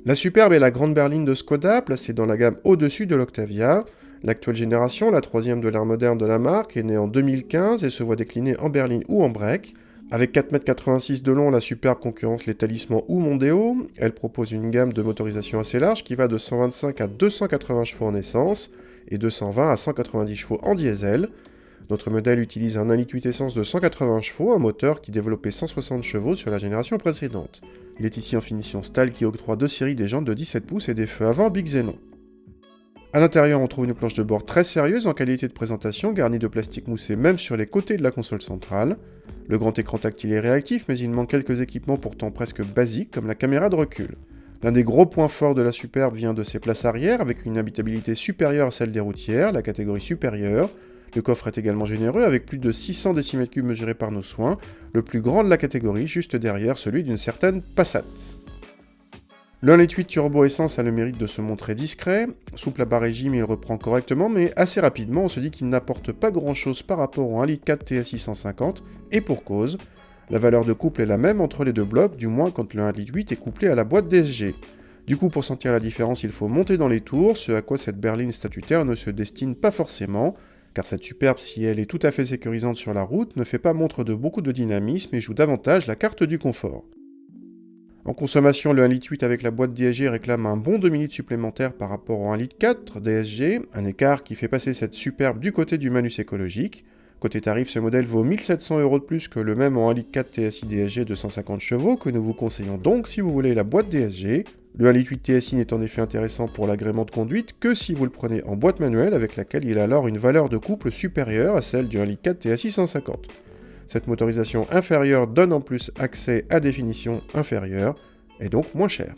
La Superbe est la grande berline de Skoda, placée dans la gamme au-dessus de l'Octavia. L'actuelle génération, la troisième de l'ère moderne de la marque, est née en 2015 et se voit déclinée en berline ou en break. Avec 4,86 m de long, la Superbe concurrence les Talisman ou Mondeo. Elle propose une gamme de motorisation assez large qui va de 125 à 280 chevaux en essence et de 120 à 190 chevaux en diesel. Notre modèle utilise un 1,8 L essence de 180 chevaux, un moteur qui développait 160 chevaux sur la génération précédente. Il est ici en finition Stahl qui octroie deux séries des jantes de 17 pouces et des feux avant Big Xenon. A l'intérieur, on trouve une planche de bord très sérieuse en qualité de présentation, garnie de plastique moussé même sur les côtés de la console centrale. Le grand écran tactile est réactif, mais il manque quelques équipements pourtant presque basiques, comme la caméra de recul. L'un des gros points forts de la Superbe vient de ses places arrière, avec une habitabilité supérieure à celle des routières, la catégorie supérieure. Le coffre est également généreux, avec plus de 600 décimètres cubes mesurés par nos soins, le plus grand de la catégorie, juste derrière celui d'une certaine Passat. Le 1,8 L turbo essence a le mérite de se montrer discret. Souple à bas régime, il reprend correctement, mais assez rapidement, on se dit qu'il n'apporte pas grand-chose par rapport au 1,4 L TSI 150, et pour cause. La valeur de couple est la même entre les deux blocs, du moins quand le 1,8 L est couplé à la boîte DSG. Du coup, pour sentir la différence, il faut monter dans les tours, ce à quoi cette berline statutaire ne se destine pas forcément, car cette Superbe, si elle est tout à fait sécurisante sur la route, ne fait pas montre de beaucoup de dynamisme et joue davantage la carte du confort. En consommation, le 1,8 L avec la boîte DSG réclame un bon 2 minutes supplémentaires par rapport au 1,4 L DSG, un écart qui fait passer cette Superbe du côté du malus écologique. Côté tarif, ce modèle vaut 1 700 € de plus que le même en 1,4 TSI DSG de 150 chevaux, que nous vous conseillons donc si vous voulez la boîte DSG. Le 1,8 TSI n'est en effet intéressant pour l'agrément de conduite que si vous le prenez en boîte manuelle, avec laquelle il a alors une valeur de couple supérieure à celle du 1,4 TSI 150. Cette motorisation inférieure donne en plus accès à des finitions inférieures, et donc moins chère.